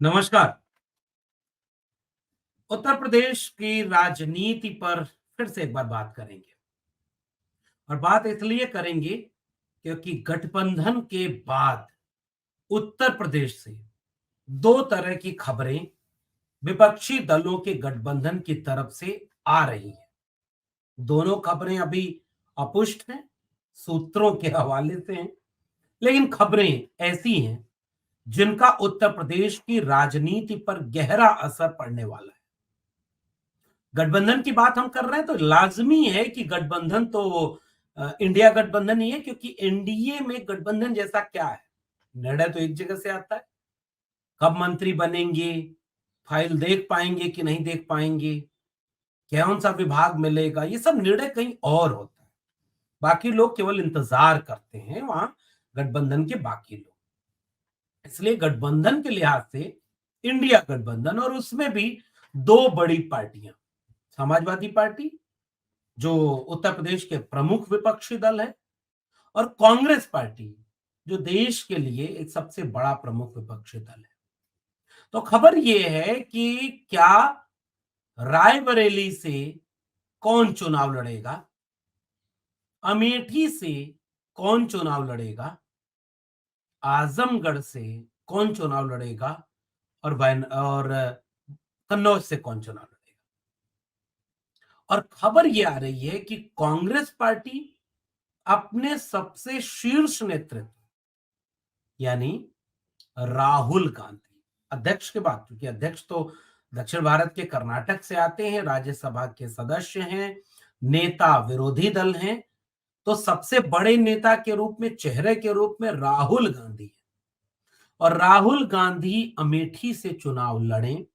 नमस्कार। उत्तर प्रदेश की राजनीति पर फिर से एक बार बात करेंगे और बात इसलिए करेंगे क्योंकि गठबंधन के बाद उत्तर प्रदेश से दो तरह की खबरें विपक्षी दलों के गठबंधन की तरफ से आ रही हैं। दोनों खबरें अभी अपुष्ट हैं, सूत्रों के हवाले से हैं, लेकिन खबरें ऐसी हैं जिनका उत्तर प्रदेश की राजनीति पर गहरा असर पड़ने वाला है। गठबंधन की बात हम कर रहे हैं तो लाजमी है कि गठबंधन तो इंडिया गठबंधन ही है, क्योंकि एनडीए में गठबंधन जैसा क्या है, निर्णय तो एक जगह से आता है। कब मंत्री बनेंगे, फाइल देख पाएंगे कि नहीं देख पाएंगे, कौन सा विभाग मिलेगा, ये सब निर्णय कहीं और होता है। बाकी लोग केवल इंतजार करते हैं, वहां गठबंधन के बाकी लोग। इसलिए गठबंधन के लिहाज से इंडिया गठबंधन, और उसमें भी दो बड़ी पार्टियां, समाजवादी पार्टी जो उत्तर प्रदेश के प्रमुख विपक्षी दल है, और कांग्रेस पार्टी जो देश के लिए एक सबसे बड़ा प्रमुख विपक्षी दल है। तो खबर यह है कि क्या रायबरेली से कौन चुनाव लड़ेगा, अमेठी से कौन चुनाव लड़ेगा, आजमगढ़ से कौन चुनाव लड़ेगा, और कन्नौज से कौन चुनाव लड़ेगा। और खबर यह आ रही है कि कांग्रेस पार्टी अपने सबसे शीर्ष नेतृत्व यानी राहुल गांधी, अध्यक्ष के बाद, क्योंकि अध्यक्ष तो दक्षिण भारत के कर्नाटक से आते हैं, राज्यसभा के सदस्य हैं, नेता विरोधी दल हैं, तो सबसे बड़े नेता के रूप में, चेहरे के रूप में राहुल गांधी है। और राहुल गांधी अमेठी से चुनाव लड़ें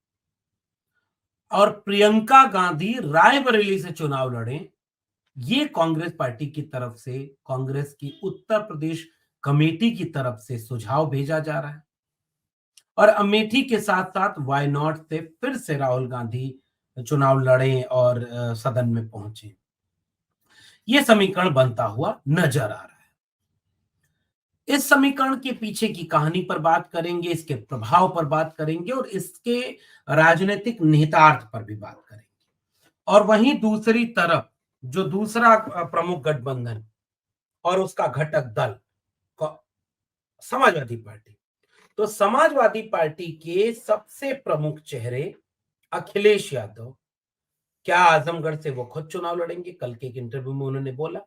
और प्रियंका गांधी रायबरेली से चुनाव लड़ें, ये कांग्रेस पार्टी की तरफ से, कांग्रेस की उत्तर प्रदेश कमेटी की तरफ से सुझाव भेजा जा रहा है। और अमेठी के साथ साथ वाई नॉट से फिर से राहुल गांधी चुनाव लड़ें और सदन में पहुंचे, ये समीकरण बनता हुआ नजर आ रहा है। इस समीकरण के पीछे की कहानी पर बात करेंगे, इसके प्रभाव पर बात करेंगे और इसके राजनीतिक निहितार्थ पर भी बात करेंगे। और वहीं दूसरी तरफ जो दूसरा प्रमुख गठबंधन और उसका घटक दल समाजवादी पार्टी, तो समाजवादी पार्टी के सबसे प्रमुख चेहरे अखिलेश यादव, क्या आजमगढ़ से वो खुद चुनाव लड़ेंगे? कल के एक इंटरव्यू में उन्होंने बोला।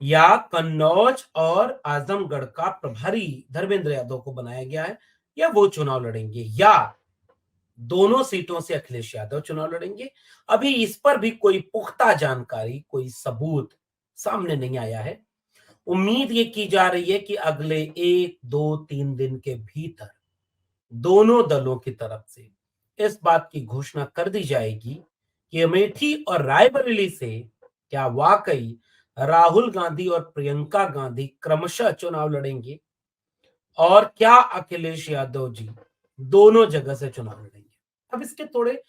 या कन्नौज और आजमगढ़ का प्रभारी धर्मेंद्र यादव को बनाया गया है, या वो चुनाव लड़ेंगे, या दोनों सीटों से अखिलेश यादव चुनाव लड़ेंगे? अभी इस पर भी कोई पुख्ता जानकारी, कोई सबूत सामने नहीं आया है। उम्मीद ये की जा रही है कि अगले 1, 2, 3 दिन के भीतर दोनों दलों की तरफ से इस बात की घोषणा कर दी जाएगी कि अमेठी और रायबरेली से क्या वाकई राहुल गांधी और प्रियंका गांधी क्रमशः चुनाव लड़ेंगे, और क्या अखिलेश यादव जी दोनों जगह से चुनाव लड़ेंगे। अब इसके थोड़े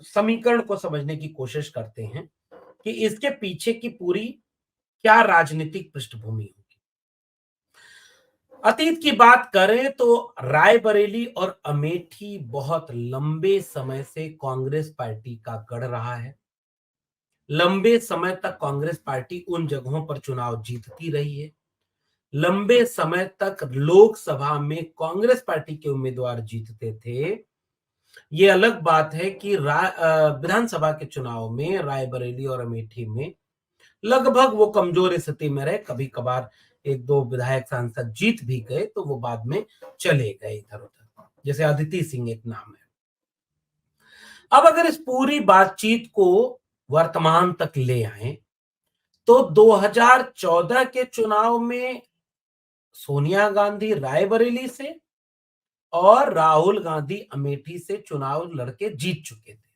समीकरण को समझने की कोशिश करते हैं कि इसके पीछे की पूरी क्या राजनीतिक पृष्ठभूमि होगी। अतीत की बात करें तो रायबरेली और अमेठी बहुत लंबे समय से कांग्रेस पार्टी का गढ़ रहा है। लंबे समय तक कांग्रेस पार्टी उन जगहों पर चुनाव जीतती रही है। लंबे समय तक लोकसभा में कांग्रेस पार्टी के उम्मीदवार जीतते थे। ये अलग बात है कि विधानसभा के चुनाव में रायबरेली और अमेठी में लगभग वो कमजोर स्थिति में रहे। कभी कभार 1, 2 विधायक सांसद जीत भी गए तो वो बाद में चले गए इधर उधर, जैसे अदिति सिंह एक नाम है। अब अगर इस पूरी बातचीत को वर्तमान तक ले आए तो 2014 के चुनाव में सोनिया गांधी रायबरेली से और राहुल गांधी अमेठी से चुनाव लड़के जीत चुके थे।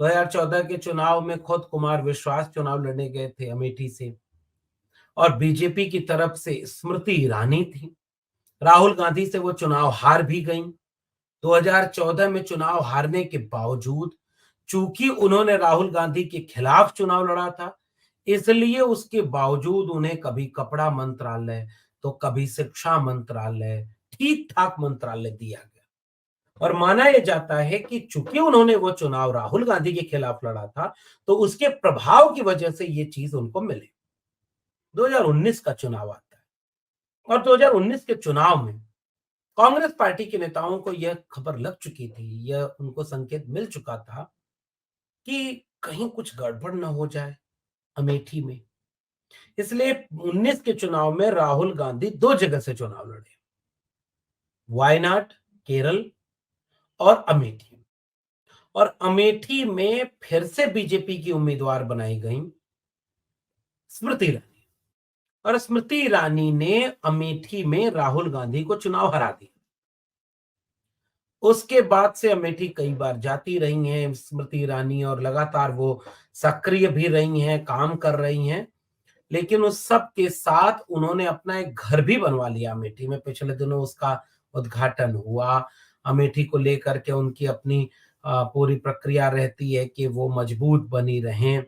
2014 के चुनाव में खुद कुमार विश्वास चुनाव लड़ने गए थे अमेठी से, और बीजेपी की तरफ से स्मृति ईरानी थी। राहुल गांधी से वो चुनाव हार भी गईं। 2014 में चुनाव हारने के बावजूद, चूंकि उन्होंने राहुल गांधी के खिलाफ चुनाव लड़ा था, इसलिए उसके बावजूद उन्हें कभी कपड़ा मंत्रालय तो कभी शिक्षा मंत्रालय, ठीक ठाक मंत्रालय दिया गया। और माना यह जाता है कि चूंकि उन्होंने वो चुनाव राहुल गांधी के खिलाफ लड़ा था, तो उसके प्रभाव की वजह से ये चीज उनको मिली। 2019 का चुनाव आता है और 2019 के चुनाव में कांग्रेस पार्टी के नेताओं को यह खबर लग चुकी थी, यह उनको संकेत मिल चुका था कि कहीं कुछ गड़बड़ ना हो जाए अमेठी में। इसलिए 19 के चुनाव में राहुल गांधी दो जगह से चुनाव लड़े, वायनाड केरल और अमेठी। और अमेठी में फिर से बीजेपी की उम्मीदवार बनाई गई स्मृति ईरानी, और स्मृति ईरानी ने अमेठी में राहुल गांधी को चुनाव हरा दिया। उसके बाद से अमेठी कई बार जाती रही हैं स्मृति ईरानी, और लगातार वो सक्रिय भी रही हैं, काम कर रही हैं। लेकिन उस सब के साथ उन्होंने अपना एक घर भी बनवा लिया अमेठी में। पिछले दिनों उसका उद्घाटन हुआ। अमेठी को लेकर के उनकी अपनी पूरी प्रक्रिया रहती है कि वो मजबूत बनी रहें,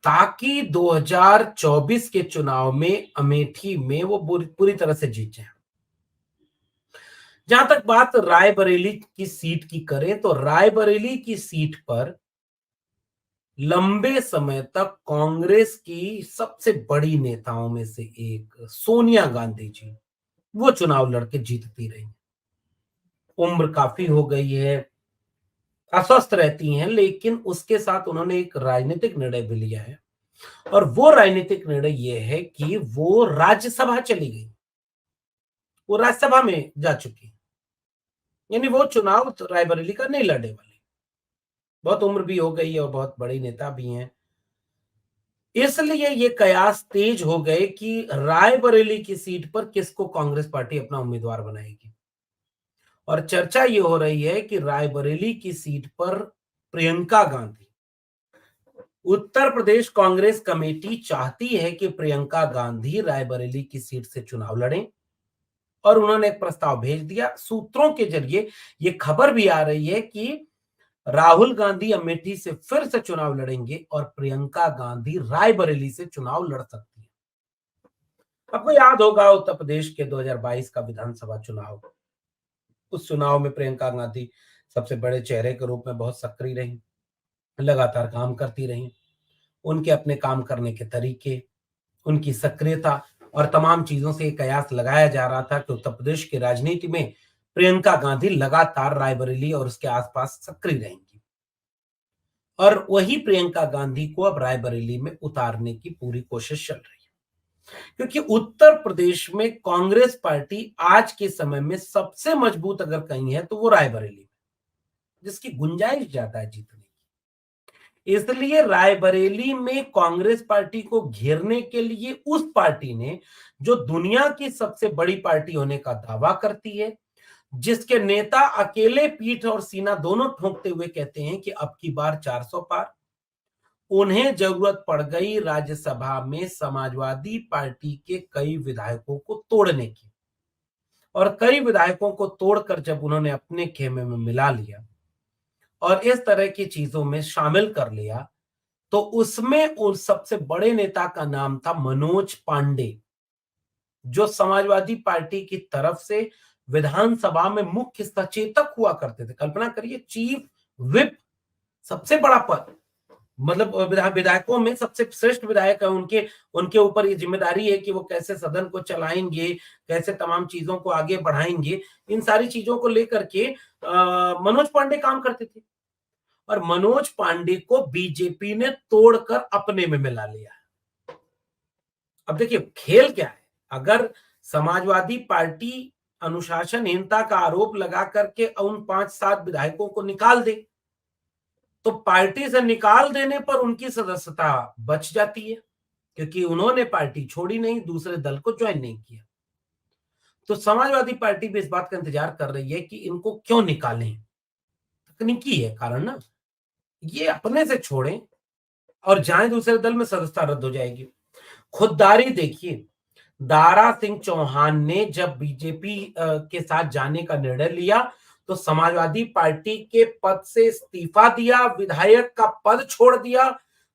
ताकि 2024 के चुनाव में अमेठी में वो पूरी तरह से जीत जाए। जहां तक बात रायबरेली की सीट की करें, तो रायबरेली की सीट पर लंबे समय तक कांग्रेस की सबसे बड़ी नेताओं में से एक सोनिया गांधी जी वो चुनाव लड़के जीतती रही। उम्र काफी हो गई है, अस्वस्थ रहती हैं, लेकिन उसके साथ उन्होंने एक राजनीतिक निर्णय भी लिया है, और वो राजनीतिक निर्णय ये है कि वो राज्यसभा चली गई, वो राज्यसभा में जा चुकी, यानी वो चुनाव रायबरेली का नहीं लड़ने वाली। बहुत उम्र भी हो गई है और बहुत बड़ी नेता भी हैं, इसलिए ये कयास तेज हो गए कि रायबरेली की सीट पर किसको कांग्रेस पार्टी अपना उम्मीदवार बनाएगी। और चर्चा ये हो रही है कि रायबरेली की सीट पर प्रियंका गांधी, उत्तर प्रदेश कांग्रेस कमेटी चाहती है कि प्रियंका गांधी रायबरेली की सीट से चुनाव लड़ें, और उन्होंने एक प्रस्ताव भेज दिया। सूत्रों के जरिए ये खबर भी आ रही है कि राहुल गांधी अमेठी से फिर से चुनाव लड़ेंगे और प्रियंका गांधी रायबरेली से चुनाव लड़ सकती है। आपको याद होगा उत्तर प्रदेश के 2022 का विधानसभा चुनाव, उस चुनाव में प्रियंका गांधी सबसे बड़े चेहरे के रूप में बहुत सक्रिय रही, लगातार काम करती रही। उनके अपने काम करने के तरीके, उनकी सक्रियता और तमाम चीजों से कयास लगाया जा रहा था कि उत्तर प्रदेश की राजनीति में प्रियंका गांधी लगातार रायबरेली और उसके आसपास सक्रिय रहेंगी, और वही प्रियंका गांधी को अब रायबरेली में उतारने की पूरी कोशिश चल रही है। क्योंकि उत्तर प्रदेश में कांग्रेस पार्टी आज के समय में सबसे मजबूत अगर कहीं है तो वो रायबरेली में, जिसकी गुंजाइश ज्यादा है जीतने की। इसलिए रायबरेली में कांग्रेस पार्टी को घेरने के लिए उस पार्टी ने, जो दुनिया की सबसे बड़ी पार्टी होने का दावा करती है, जिसके नेता अकेले पीठ और सीना दोनों ठोंकते हुए कहते हैं कि अब की बार 400 पार, उन्हें जरूरत पड़ गई राज्यसभा में समाजवादी पार्टी के कई विधायकों को तोड़ने की। और कई विधायकों को तोड़कर जब उन्होंने अपने खेमे में मिला लिया और इस तरह की चीजों में शामिल कर लिया, तो उसमें उस सबसे बड़े नेता का नाम था मनोज पांडे, जो समाजवादी पार्टी की तरफ से विधानसभा में मुख्य सचेतक हुआ करते थे। कल्पना करिए, चीफ विप, सबसे बड़ा पद, मतलब विधायकों में सबसे श्रेष्ठ विधायक है। उनके उनके ऊपर ये जिम्मेदारी है कि वो कैसे सदन को चलाएंगे, कैसे तमाम चीजों को आगे बढ़ाएंगे। इन सारी चीजों को लेकर के मनोज पांडे काम करते थे, और मनोज पांडे को बीजेपी ने तोड़कर अपने में मिला लिया। अब देखिए खेल क्या है, अगर समाजवादी पार्टी अनुशासनहीनता का आरोप लगा करके उन 5-7 विधायकों को निकाल दे, तो पार्टी से निकाल देने पर उनकी सदस्यता बच जाती है, क्योंकि उन्होंने पार्टी छोड़ी नहीं, दूसरे दल को ज्वाइन नहीं किया। तो समाजवादी पार्टी भी इस बात का इंतजार कर रही है कि इनको क्यों निकालें। तकनीकी है कारण ना, ये अपने से छोड़ें और जाएं दूसरे दल में, सदस्यता रद्द हो जाएगी। खुददारी देखिए, दारा सिंह चौहान ने जब बीजेपी के साथ जाने का निर्णय लिया, तो समाजवादी पार्टी के पद से इस्तीफा दिया, विधायक का पद छोड़ दिया,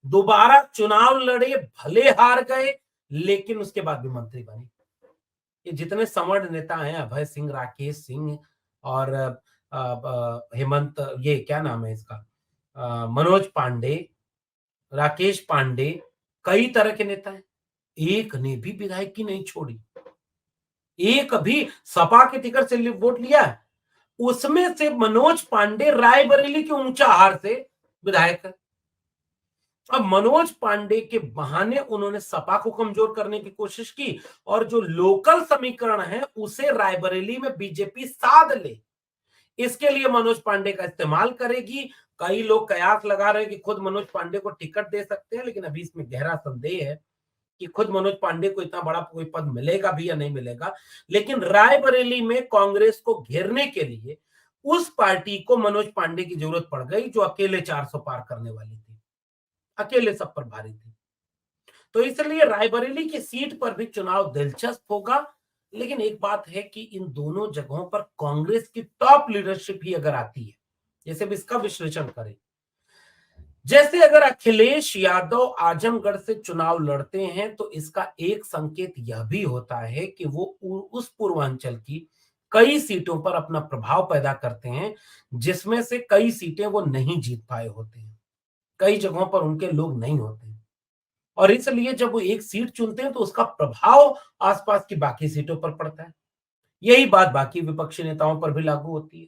दोबारा चुनाव लड़े, भले हार गए, लेकिन उसके बाद भी मंत्री बने। ये जितने सवर्ण नेता हैं, अभय सिंह, राकेश सिंह, और हेमंत, ये क्या नाम है इसका, मनोज पांडे, राकेश पांडे, कई तरह के नेता हैं, एक ने भी विधायकी नहीं छोड़ी, एक भी सपा के टिकट से वोट लिया है, उसमें से मनोज पांडे रायबरेली के ऊंचा हार से विधायक है। अब मनोज पांडे के बहाने उन्होंने सपा को कमजोर करने की कोशिश की और जो लोकल समीकरण है उसे रायबरेली में बीजेपी साध ले, इसके लिए मनोज पांडे का इस्तेमाल करेगी। कई लोग कयास लगा रहे हैं कि खुद मनोज पांडे को टिकट दे सकते हैं, लेकिन अभी इसमें गहरा संदेह है कि खुद मनोज पांडे को इतना बड़ा कोई पद मिलेगा भी या नहीं मिलेगा। लेकिन रायबरेली में कांग्रेस को घेरने के लिए उस पार्टी को मनोज पांडे की जरूरत पड़ गई जो अकेले 400 पार करने वाली थी, अकेले सब पर भारी थी। तो इसलिए रायबरेली की सीट पर भी चुनाव दिलचस्प होगा। लेकिन एक बात है कि इन दोनों जगहों पर कांग्रेस की टॉप लीडरशिप ही अगर आती है, जैसे भी इसका विश्लेषण करें, जैसे अगर अखिलेश यादव आजमगढ़ से चुनाव लड़ते हैं तो इसका एक संकेत यह भी होता है कि वो उस पूर्वांचल की कई सीटों पर अपना प्रभाव पैदा करते हैं, जिसमें से कई सीटें वो नहीं जीत पाए होते हैं, कई जगहों पर उनके लोग नहीं होते हैं, और इसलिए जब वो एक सीट चुनते हैं तो उसका प्रभाव आसपास की बाकी सीटों पर पड़ता है। यही बात बाकी विपक्षी नेताओं पर भी लागू होती है,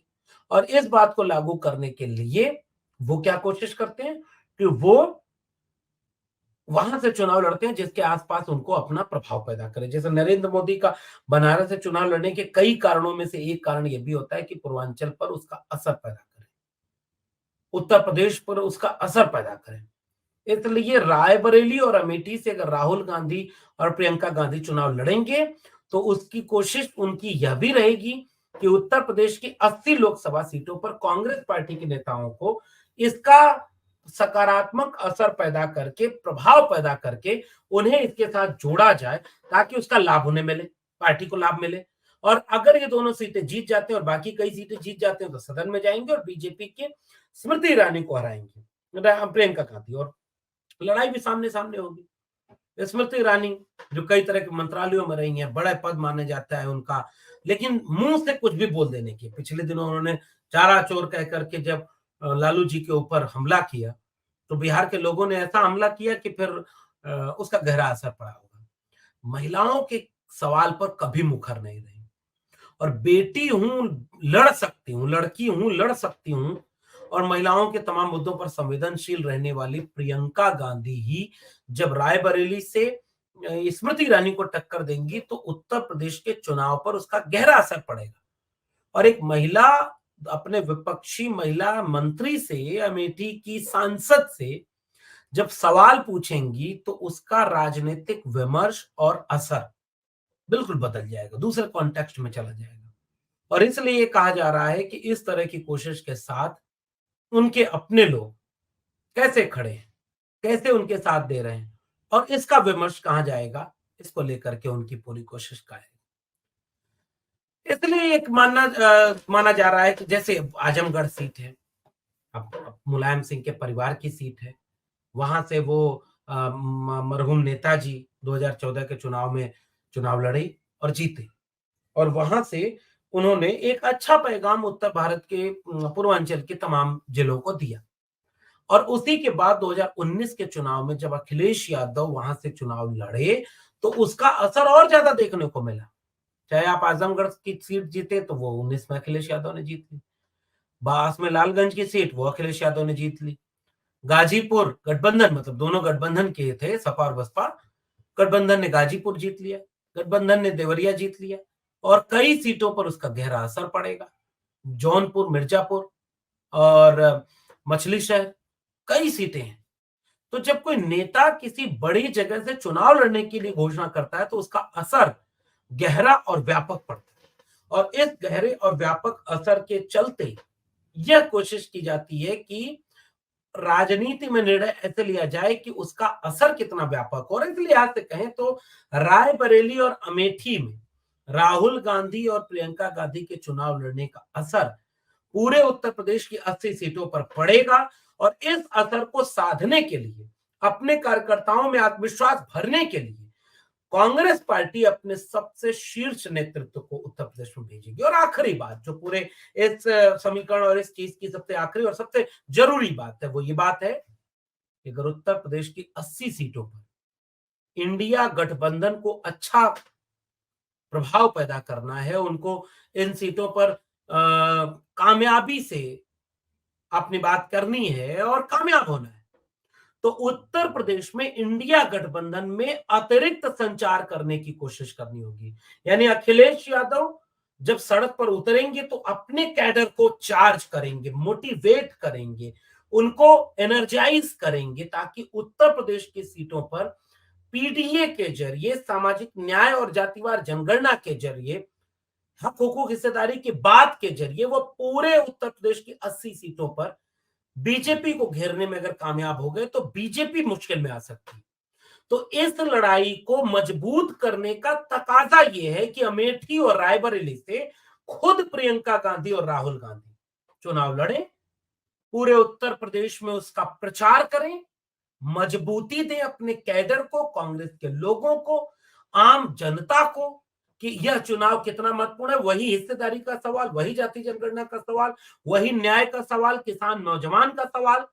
और इस बात को लागू करने के लिए वो क्या कोशिश करते हैं कि वो वहां से चुनाव लड़ते हैं जिसके आसपास उनको अपना प्रभाव पैदा करे। जैसे नरेंद्र मोदी का बनारस से चुनाव लड़ने के कई कारणों में से एक कारण यह भी होता है कि पूर्वांचल पर उसका असर पैदा करे, उत्तर प्रदेश पर उसका असर पैदा करे। इसलिए रायबरेली और अमेठी से अगर राहुल गांधी और प्रियंका गांधी चुनाव लड़ेंगे तो उसकी कोशिश उनकी यह भी रहेगी कि उत्तर प्रदेश की 80 लोकसभा सीटों पर कांग्रेस पार्टी के नेताओं को इसका सकारात्मक असर पैदा करके, प्रभाव पैदा करके उन्हें इसके साथ जोड़ा जाए ताकि उसका लाभ उन्हें मिले, पार्टी को लाभ मिले। और अगर ये दोनों सीटें जीत जाते हैं और बाकी कई सीटें जीत जाते हैं तो सदन में जाएंगे और बीजेपी के स्मृति ईरानी को हराएंगे, प्रियंका गांधी, और लड़ाई भी सामने सामने होगी। स्मृति ईरानी जो कई तरह के मंत्रालयों में रही हैं, बड़ा पद माने जाता है उनका, लेकिन मुंह से कुछ भी बोल देने की, पिछले दिनों उन्होंने चारा चोर कह करके जब लालू जी के ऊपर हमला किया तो बिहार के लोगों ने ऐसा हमला किया कि फिर उसका गहरा असर पड़ा होगा। महिलाओं के सवाल पर कभी मुखर नहीं रही, और बेटी हूं, लड़ सकती हूं, लड़की हूं, लड़ सकती हूं, और महिलाओं के तमाम मुद्दों पर संवेदनशील रहने वाली प्रियंका गांधी ही जब रायबरेली से स्मृति ईरानी को टक्कर देंगी तो उत्तर प्रदेश के चुनाव पर उसका गहरा असर पड़ेगा। और एक महिला अपने विपक्षी महिला मंत्री से, अमेठी की सांसद से जब सवाल पूछेंगी तो उसका राजनीतिक विमर्श और असर बिल्कुल बदल जाएगा, दूसरे कॉन्टेक्स्ट में चला जाएगा। और इसलिए ये कहा जा रहा है कि इस तरह की कोशिश के साथ उनके अपने लोग कैसे खड़े हैं, कैसे उनके साथ दे रहे हैं, और इसका विमर्श कहां जाएगा, इसको लेकर के उनकी पूरी कोशिश का है। इसलिए एक माना जा रहा है कि जैसे आजमगढ़ सीट है, अब मुलायम सिंह के परिवार की सीट है, वहां से वो मरहूम नेताजी 2014 के चुनाव में चुनाव लड़े और जीते, और वहां से उन्होंने एक अच्छा पैगाम उत्तर भारत के पूर्वांचल के तमाम जिलों को दिया। और उसी के बाद 2019 के चुनाव में जब अखिलेश यादव वहां से चुनाव लड़े तो उसका असर और ज्यादा देखने को मिला। चाहे आप आजमगढ़ की सीट जीते तो वो 19 में अखिलेश यादव ने जीत ली, बास में लालगंज की सीट वो अखिलेश यादव ने जीत ली, गाजीपुर गठबंधन, मतलब दोनों गठबंधन के थे, सपा और बसपा, गठबंधन ने गाजीपुर जीत लिया, गठबंधन ने देवरिया जीत लिया, और कई सीटों पर उसका गहरा असर पड़ेगा। जौनपुर, मिर्जापुर और मछली शहर, कई सीटें हैं। तो जब कोई नेता किसी बड़ी जगह से चुनाव लड़ने के लिए घोषणा करता है तो उसका असर गहरा और व्यापक पड़ता है, और इस गहरे और व्यापक असर के चलते यह कोशिश की जाती है कि राजनीति में निर्णय ऐसे लिया जाए कि उसका असर कितना व्यापक हो। और इसलिए आज से कहें तो रायबरेली और अमेठी में राहुल गांधी और प्रियंका गांधी के चुनाव लड़ने का असर पूरे उत्तर प्रदेश की 80 सीटों पर पड़ेगा, और इस असर को साधने के लिए, अपने कार्यकर्ताओं में आत्मविश्वास भरने के लिए कांग्रेस पार्टी अपने सबसे शीर्ष नेतृत्व को उत्तर प्रदेश में भेजेगी। और आखिरी बात जो पूरे इस समीकरण और इस चीज की सबसे आखिरी और सबसे जरूरी बात है, वो ये बात है कि अगर उत्तर प्रदेश की 80 सीटों पर इंडिया गठबंधन को अच्छा प्रभाव पैदा करना है, उनको इन सीटों पर कामयाबी से अपनी बात करनी है और कामयाब होना है, तो उत्तर प्रदेश में इंडिया गठबंधन में अतिरिक्त संचार करने की कोशिश करनी होगी। यानी अखिलेश यादव जब सड़क पर उतरेंगे तो अपने कैडर को चार्ज करेंगे, मोटिवेट करेंगे, उनको एनर्जाइज करेंगे, ताकि उत्तर प्रदेश की सीटों पर पीडीए के जरिए, सामाजिक न्याय और जातिवार जनगणना के जरिए, हक हुकूक हिस्सेदारी की बात के जरिए वो पूरे उत्तर प्रदेश की 80 सीटों पर बीजेपी को घेरने में अगर कामयाब हो गए तो बीजेपी मुश्किल में आ सकती है। तो इस लड़ाई को मजबूत करने का तकाजा यह है कि अमेठी और रायबरेली से खुद प्रियंका गांधी और राहुल गांधी चुनाव लड़े, पूरे उत्तर प्रदेश में उसका प्रचार करें, मजबूती दें अपने कैडर को, कांग्रेस के लोगों को, आम जनता को, कि यह चुनाव कितना महत्वपूर्ण है। वही हिस्सेदारी का सवाल, वही जाति जनगणना का सवाल, वही न्याय का सवाल, किसान नौजवान का सवाल,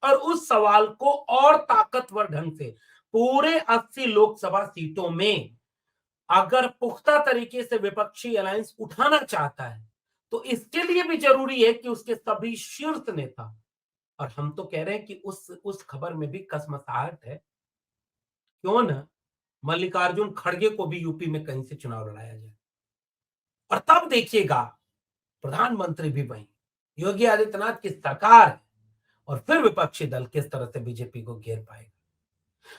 और उस सवाल को और ताकतवर ढंग से पूरे 80 लोकसभा सीटों में अगर पुख्ता तरीके से विपक्षी अलायंस उठाना चाहता है, तो इसके लिए भी जरूरी है कि उसके सभी शीर्ष नेता, और हम तो कह रहे हैं कि उस खबर में भी कसमसाहट है, क्यों ना मल्लिकार्जुन खड़गे को भी यूपी में कहीं से चुनाव लड़ाया जाए, और तब देखिएगा प्रधानमंत्री भी वही योगी आदित्यनाथ की सरकार है, और फिर विपक्षी दल किस तरह से बीजेपी को घेर पाएगा।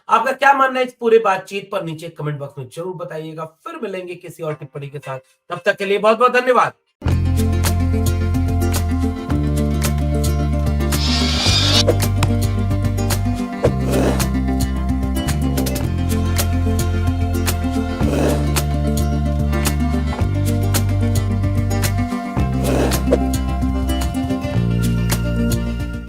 आपका क्या मानना है इस पूरे बातचीत पर नीचे कमेंट बॉक्स में जरूर बताइएगा। फिर मिलेंगे किसी और टिप्पणी के साथ, तब तक के लिए बहुत बहुत धन्यवाद।